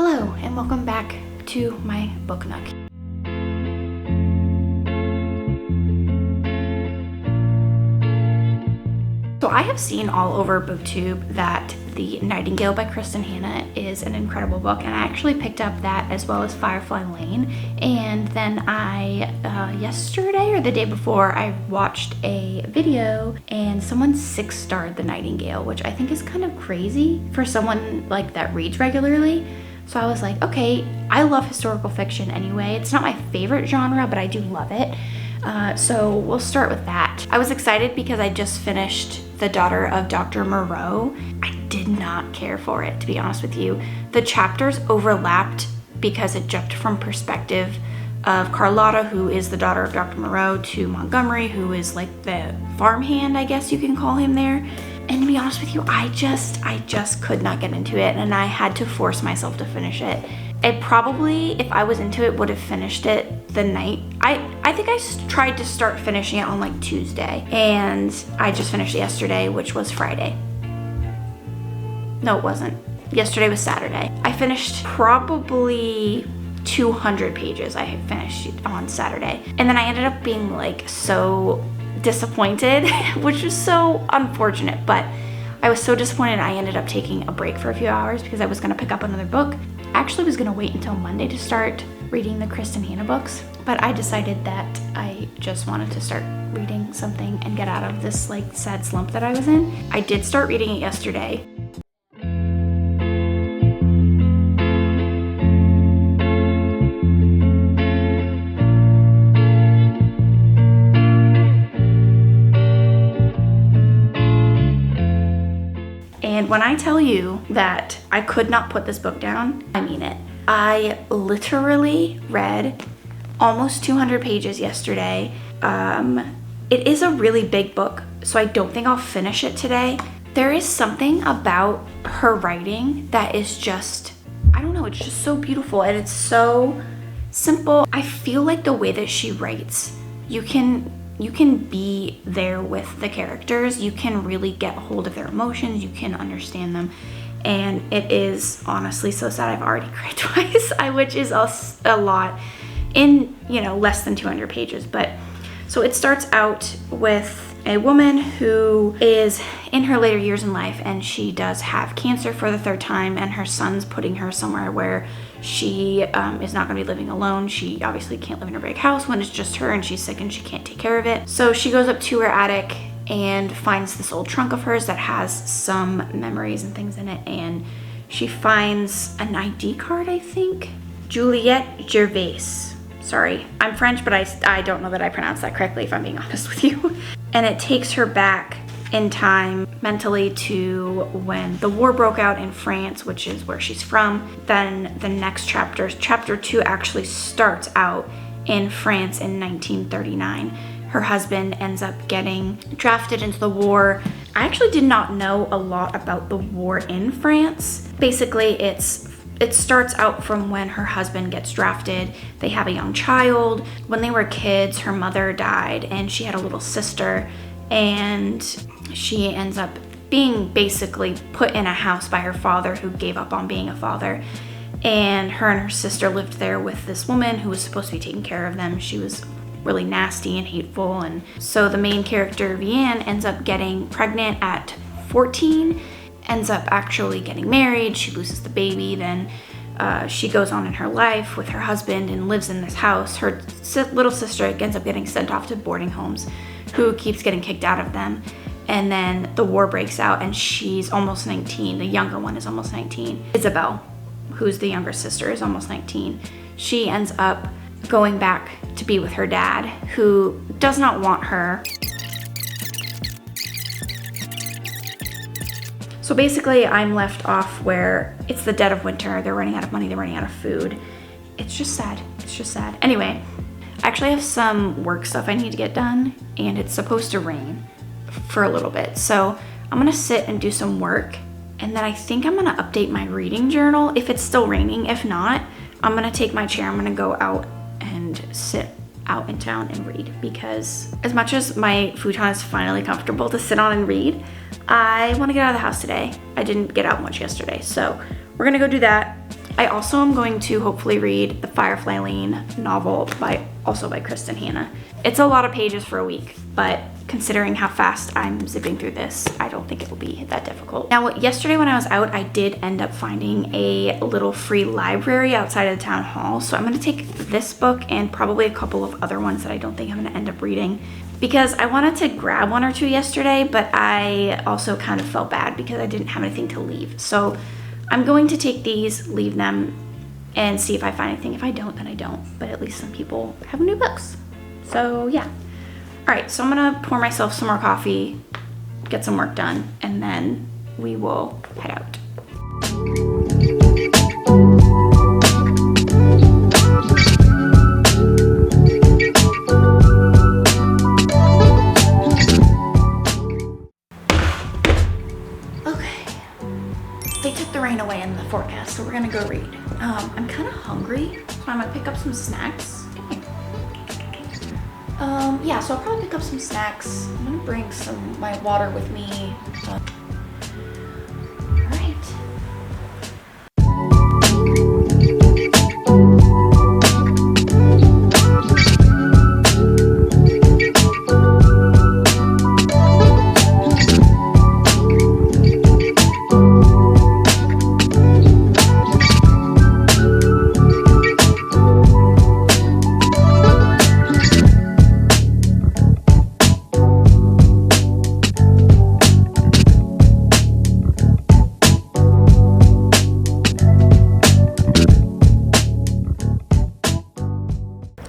Hello and welcome back to my book nook. So I have seen all over BookTube that The Nightingale by Kristin Hannah is an incredible book, and I actually picked up that as well as Firefly Lane. And then I, yesterday or the day before, I watched a video and someone 6-starred The Nightingale, which I think is kind of crazy for someone like that reads regularly. So I was like, okay, I love historical fiction anyway. It's not my favorite genre, but I do love it. So we'll start with that. I was excited because I just finished The Daughter of Dr. Moreau. I did not care for it, to be honest with you. The chapters overlapped because it jumped from perspective of Carlotta, who is the daughter of Dr. Moreau, to Montgomery, who is like the farmhand, I guess you can call him there. And to be honest with you, I just could not get into it, and I had to force myself to finish it. It probably, if I was into it, would have finished it the night. I think I tried to start finishing it on like Tuesday, and I just finished it yesterday, which was Friday. No, it wasn't. Yesterday was Saturday. I finished probably 200 pages I had finished on Saturday. And then I ended up being like so disappointed, which was so unfortunate, but I was so disappointed I ended up taking a break for a few hours because I was going to pick up another book. I actually was going to wait until Monday to start reading the Kristin Hannah books, but I decided that I just wanted to start reading something and get out of this like sad slump that I was in. I did start reading it yesterday. And when I tell you that I could not put this book down, I mean it. I literally read almost 200 pages yesterday. It is a really big book, so I don't think I'll finish it today. There is something about her writing that is just, I don't know, it's just so beautiful and it's so simple. I feel like the way that she writes, you can be there with the characters. You can really get a hold of their emotions. You can understand them. And it is honestly so sad. I've already cried twice, which is a lot in, less than 200 pages. But so it starts out with a woman who is in her later years in life, and she does have cancer for the 3rd time, and her son's putting her somewhere where she is not going to be living alone. She obviously can't live in her big house when it's just her and she's sick and she can't take care of it. So she goes up to her attic and finds this old trunk of hers that has some memories and things in it, and she finds an ID card, I think. Juliette Gervais. Sorry, I'm French, but I don't know that I pronounced that correctly, if I'm being honest with you. And it takes her back in time mentally to when the war broke out in France, which is where she's from. Then the next chapter 2 actually starts out in France in 1939. Her husband ends up getting drafted into the war. I actually did not know a lot about the war in France. Basically, it starts out from when her husband gets drafted. They have a young child. When they were kids, her mother died and she had a little sister, and she ends up being basically put in a house by her father, who gave up on being a father. And her sister lived there with this woman who was supposed to be taking care of them. She was really nasty and hateful. And so the main character, Vianne, ends up getting pregnant at 14, ends up actually getting married. She loses the baby. Then she goes on in her life with her husband and lives in this house. Her little sister ends up getting sent off to boarding homes, who keeps getting kicked out of them. And then the war breaks out and she's almost 19. The younger one is almost 19. Isabel, who's the younger sister, is almost 19. She ends up going back to be with her dad, who does not want her. So basically, I'm left off where it's the dead of winter. They're running out of money. They're running out of food. It's just sad. It's just sad. Anyway, I actually have some work stuff I need to get done, and it's supposed to rain for a little bit. So I'm gonna sit and do some work, and then I think I'm gonna update my reading journal if it's still raining. If not, I'm gonna take my chair. I'm gonna go out and sit out in town and read, because as much as my futon is finally comfortable to sit on and read, I want to get out of the house today. I didn't get out much yesterday, so we're gonna go do that. I also am going to hopefully read the Firefly Lane novel also by Kristin Hannah. It's a lot of pages for a week, but considering how fast I'm zipping through this, I don't think it will be that difficult. Now, yesterday when I was out, I did end up finding a little free library outside of the town hall. So I'm gonna take this book and probably a couple of other ones that I don't think I'm gonna end up reading, because I wanted to grab one or two yesterday, but I also kind of felt bad because I didn't have anything to leave. So I'm going to take these, leave them, and see if I find anything. If I don't, then I don't, but at least some people have new books. So yeah. All right, so I'm gonna pour myself some more coffee, get some work done, and then we will head out. Okay, they took the rain away in the forecast, so we're gonna go read. I'm kind of hungry, so I'm gonna pick up some snacks. Yeah, so I'll probably pick up some snacks. I'm gonna bring my water with me. All right.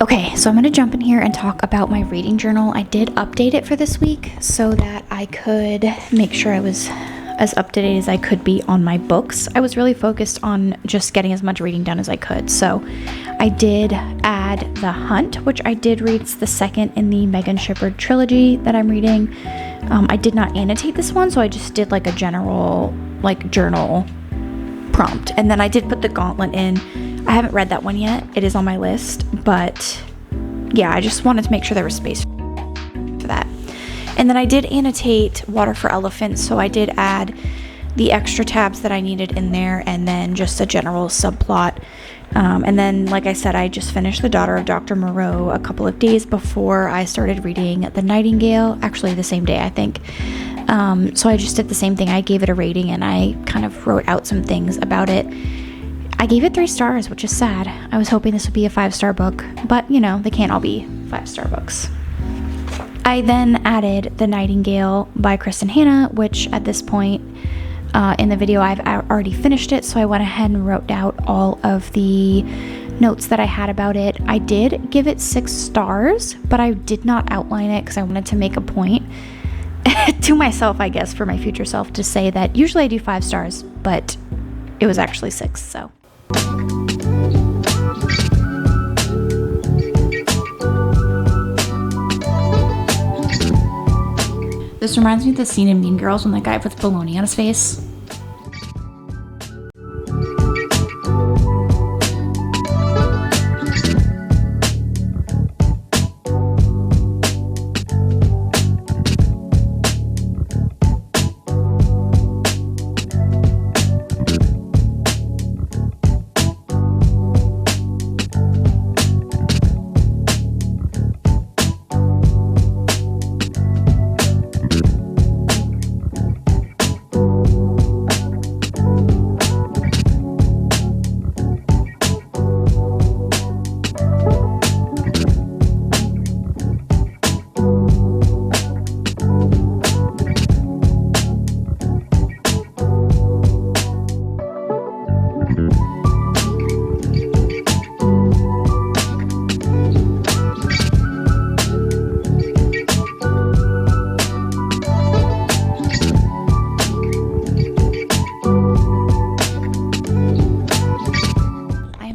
Okay, so I'm going to jump in here and talk about my reading journal. I did update it for this week so that I could make sure I was as up to date as I could be on my books. I was really focused on just getting as much reading done as I could. So I did add The Hunt, which I did read. It's the second in the Megan Shepherd trilogy that I'm reading. I did not annotate this one, so I just did like a general journal prompt. And then I did put The Gauntlet in. I haven't read that one yet. It is on my list, but yeah, I just wanted to make sure there was space for that. And then I did annotate Water for Elephants, so I did add the extra tabs that I needed in there, and then just a general subplot. And then, like I said, I just finished The Daughter of Dr. Moreau a couple of days before I started reading The Nightingale, actually the same day, I think. So I just did the same thing. I gave it a rating, and I kind of wrote out some things about it. I gave it 3 stars, which is sad. I was hoping this would be a 5-star book, but you know, they can't all be 5-star books. I then added The Nightingale by Kristin Hannah, which at this point in the video I've already finished it, so I went ahead and wrote out all of the notes that I had about it. I did give it 6 stars, but I did not outline it because I wanted to make a point to myself, I guess, for my future self, to say that usually I do 5 stars, but it was actually 6, so. This reminds me of the scene in Mean Girls when the guy puts bologna on his face.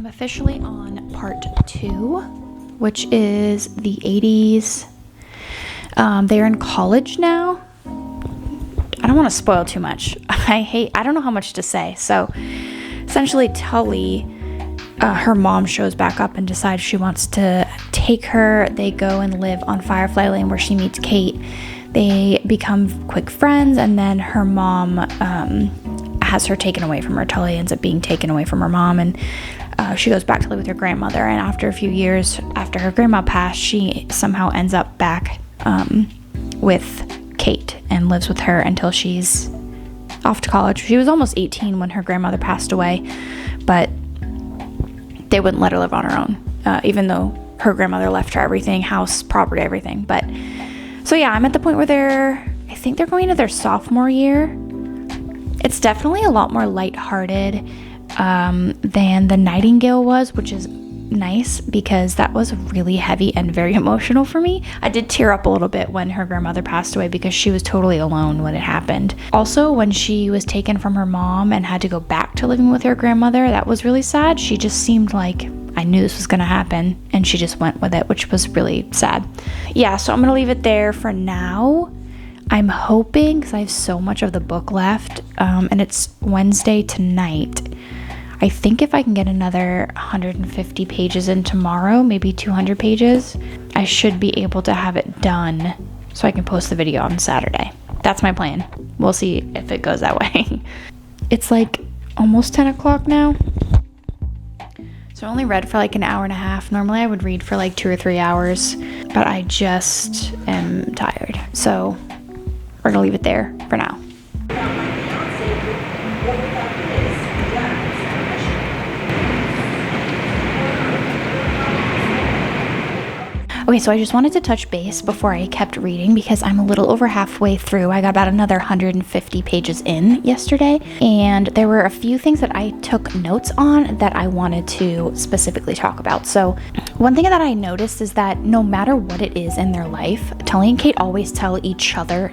Officially on part 2, which is the 80s. They're in college now. I don't want to spoil too much. I don't know how much to say. So essentially Tully, her mom shows back up and decides she wants to take her. They go and live on Firefly Lane where she meets Kate. They become quick friends, and then her mom has her taken away from her. Tully ends up being taken away from her mom, and she goes back to live with her grandmother. And after a few years after her grandma passed, she somehow ends up back with Kate and lives with her until she's off to college. She was almost 18 when her grandmother passed away, but they wouldn't let her live on her own, even though her grandmother left her everything, house, property, everything. But so yeah, I'm at the point where I think they're going into their sophomore year. It's definitely a lot more lighthearted than The Nightingale was, which is nice because that was really heavy and very emotional for me. I did tear up a little bit when her grandmother passed away because she was totally alone when it happened. Also, when she was taken from her mom and had to go back to living with her grandmother, that was really sad. She just seemed like I knew this was going to happen, and she just went with it, which was really sad. Yeah, so I'm going to leave it there for now. I'm hoping, because I have so much of the book left, and it's Wednesday tonight, I think if I can get another 150 pages in tomorrow, maybe 200 pages, I should be able to have it done so I can post the video on Saturday. That's my plan. We'll see if it goes that way. It's like almost 10 o'clock now. So I only read for like an hour and a half. Normally I would read for like 2 or 3 hours, but I just am tired. So we're gonna leave it there for now. Okay, so I just wanted to touch base before I kept reading because I'm a little over halfway through. I got about another 150 pages in yesterday, and there were a few things that I took notes on that I wanted to specifically talk about. So one thing that I noticed is that no matter what it is in their life, Tully and Kate always tell each other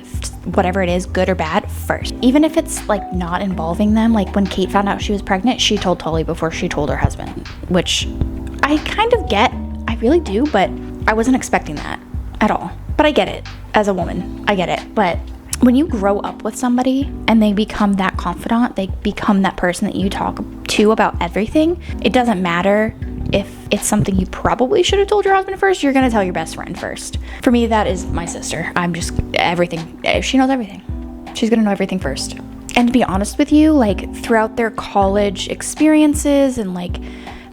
whatever it is, good or bad, first. Even if it's like not involving them, like when Kate found out she was pregnant, she told Tully before she told her husband, which I kind of get, I really do, but I wasn't expecting that at all. But I get it. As a woman, I get it. But when you grow up with somebody and they become that confidant, they become that person that you talk to about everything, it doesn't matter if it's something you probably should have told your husband first, you're going to tell your best friend first. For me, that is my sister. I'm just everything. She knows everything. She's going to know everything first. And to be honest with you, like throughout their college experiences and like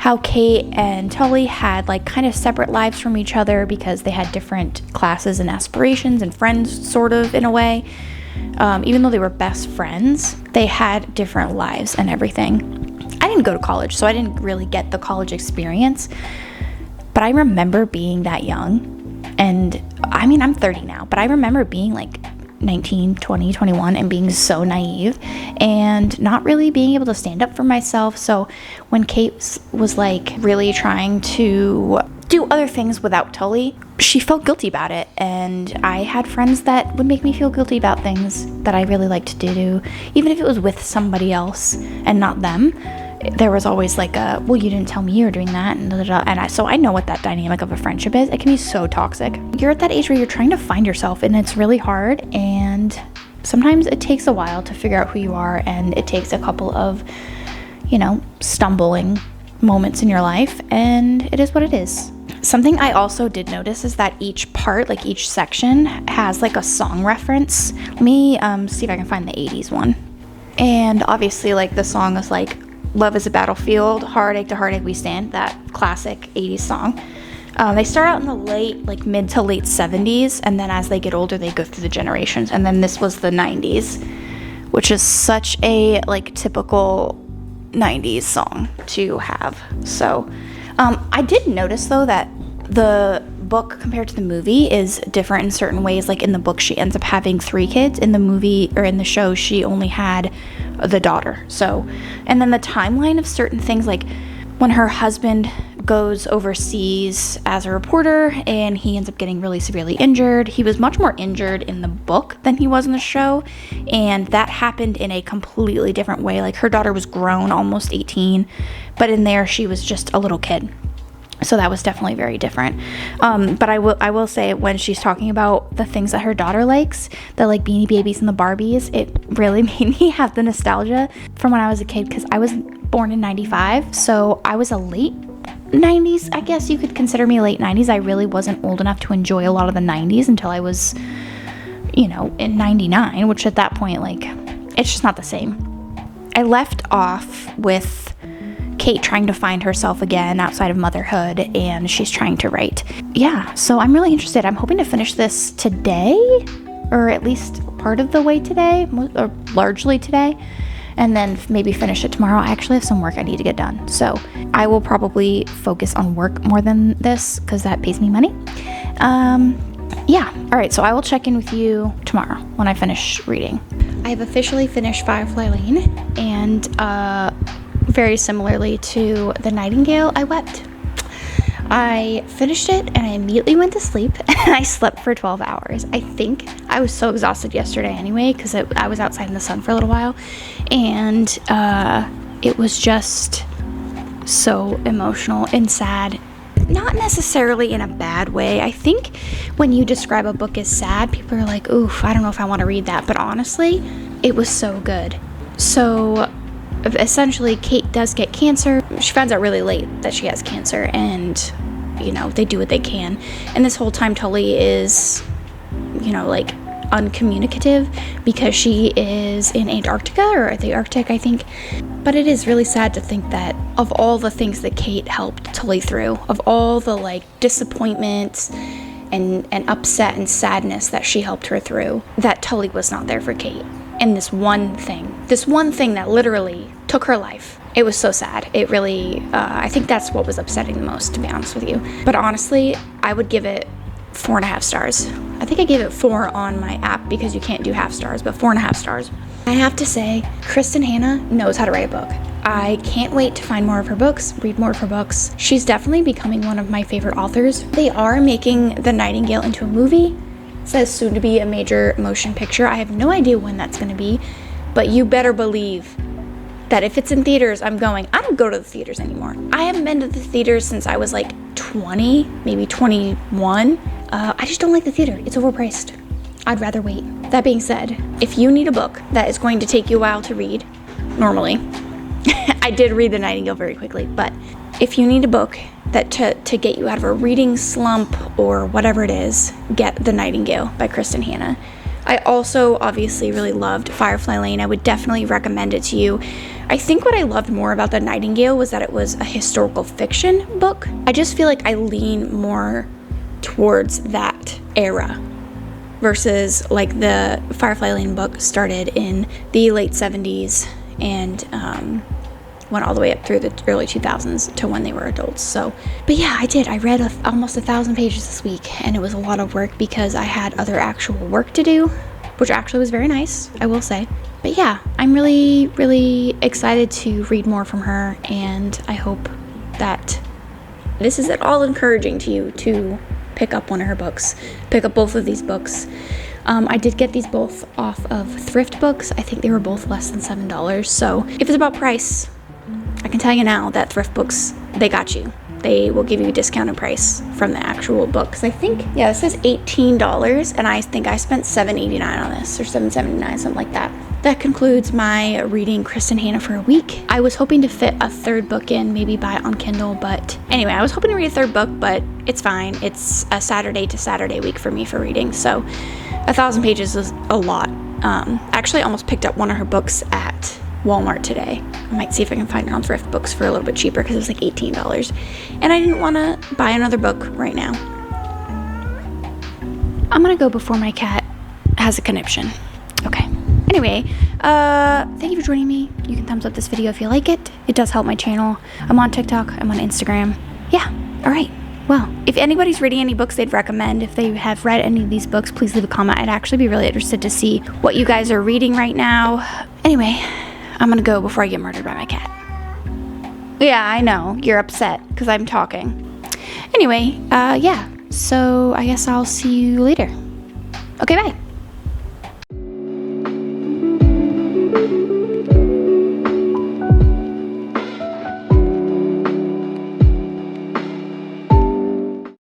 how Kate and Tully had like kind of separate lives from each other because they had different classes and aspirations and friends sort of in a way. Even though they were best friends, they had different lives and everything. I didn't go to college, so I didn't really get the college experience, but I remember being that young. And I mean, I'm 30 now, but I remember being like 19, 20, 21 and being so naive and not really being able to stand up for myself. So when Kate was like really trying to do other things without Tully, she felt guilty about it. And I had friends that would make me feel guilty about things that I really liked to do, even if it was with somebody else and not them. There was always like a, well, you didn't tell me you were doing that, and so I know what that dynamic of a friendship is. It can be so toxic. You're at that age where you're trying to find yourself, and it's really hard, and sometimes it takes a while to figure out who you are, and it takes a couple of, stumbling moments in your life, and it is what it is. Something I also did notice is that each part, like each section, has like a song reference. Let me see if I can find the 80s one. And obviously, like the song is like, Love is a Battlefield, Heartache to Heartache We Stand, that classic 80s song. They start out in the mid to late 70s, and then as they get older, they go through the generations. And then this was the 90s, which is such a like typical 90s song to have. So I did notice though that the book compared to the movie is different in certain ways. Like in the book, she ends up having 3 kids. In the movie or in the show, she only had the daughter. So, and then the timeline of certain things, like when her husband goes overseas as a reporter and he ends up getting really severely injured. He was much more injured in the book than he was in the show, and that happened in a completely different way. Like her daughter was grown, almost 18, but in there she was just a little kid. So that was definitely very different. But I will say, when she's talking about the things that her daughter likes, the like Beanie Babies and the Barbies, it really made me have the nostalgia from when I was a kid, because I was born in 95, so I was a late 90s, I guess you could consider me late 90s. I really wasn't old enough to enjoy a lot of the 90s until I was, in 99, which at that point, like, it's just not the same. I left off with Kate trying to find herself again outside of motherhood, and she's trying to write. Yeah, so I'm really interested. I'm hoping to finish this today, or at least part of the way today, or largely today, and then maybe finish it tomorrow. I actually have some work I need to get done, so I will probably focus on work more than this because that pays me money. Yeah, all right, so I will check in with you tomorrow when I finish reading. I have officially finished Firefly Lane, and very similarly to The Nightingale, I wept. I finished it and I immediately went to sleep, and I slept for 12 hours. I think I was so exhausted yesterday anyway because I was outside in the sun for a little while, and it was just so emotional and sad. Not necessarily in a bad way. I think when you describe a book as sad, people are like, oof, I don't know if I want to read that. But honestly, it was so good. So essentially, Kate does get cancer. She finds out really late that she has cancer, and, you know, they do what they can. And this whole time, Tully is, you know, like, uncommunicative because she is in Antarctica, or the Arctic, I think. But it is really sad to think that of all the things that Kate helped Tully through, of all the, like, disappointments and upset and sadness that she helped her through, that Tully was not there for Kate. And this one thing that literally took her life. It was so sad. It really, I think that's what was upsetting the most, to be honest with you. But honestly, I would give it 4.5 stars. I think I gave it 4 on my app because you can't do half stars, but 4.5 stars. I have to say, Kristin Hannah knows how to write a book. I can't wait to find more of her books, read more of her books. She's definitely becoming one of my favorite authors. They are making The Nightingale into a movie. It says soon to be a major motion picture. I have no idea when that's going to be, but you better believe that if it's in theaters, I'm going. I don't go to the theaters anymore. I haven't been to the theaters since I was like 20, maybe 21. I just don't like the theater. It's overpriced. I'd rather wait. That being said, if you need a book that is going to take you a while to read, normally, I did read The Nightingale very quickly, but if you need a book that to get you out of a reading slump or whatever it is, get The Nightingale by Kristin Hannah. I also obviously really loved Firefly Lane. I would definitely recommend it to you. I think what I loved more about The Nightingale was that it was a historical fiction book. I just feel like I lean more towards that era versus like the Firefly Lane book started in the late 70s and went all the way up through the early 2000s to when they were adults. So, but yeah, I did. I read almost 1,000 pages this week, and it was a lot of work because I had other actual work to do, which actually was very nice, I will say. But yeah, I'm really, really excited to read more from her, and I hope that this is at all encouraging to you to pick up one of her books, pick up both of these books. I did get these both off of thrift books. I think they were both less than $7. So if it's about price, I can tell you now that thrift books, they got you. They will give you a discounted price from the actual book. Because I think, yeah, this says $18, and I think I spent $7.89 on this, or $7.79, something like that. That concludes my reading Kristin Hannah for a week. I was hoping to fit a third book in, maybe buy it on Kindle, but anyway, I was hoping to read a third book, but it's fine. It's a Saturday to Saturday week for me for reading, so 1,000 pages is a lot. Actually, I almost picked up one of her books at Walmart today. I might see if I can find it on thrift books for a little bit cheaper because it was like $18, and I didn't want to buy another book right now. I'm gonna go before my cat has a conniption. Okay. Anyway, thank you for joining me. You can thumbs up this video if you like it. It does help my channel. I'm on TikTok. I'm on Instagram. Yeah. All right. Well, if anybody's reading any books they'd recommend, if they have read any of these books, please leave a comment. I'd actually be really interested to see what you guys are reading right now. Anyway, I'm gonna go before I get murdered by my cat. Yeah, I know. You're upset because I'm talking. Anyway, yeah. So I guess I'll see you later. Okay, bye.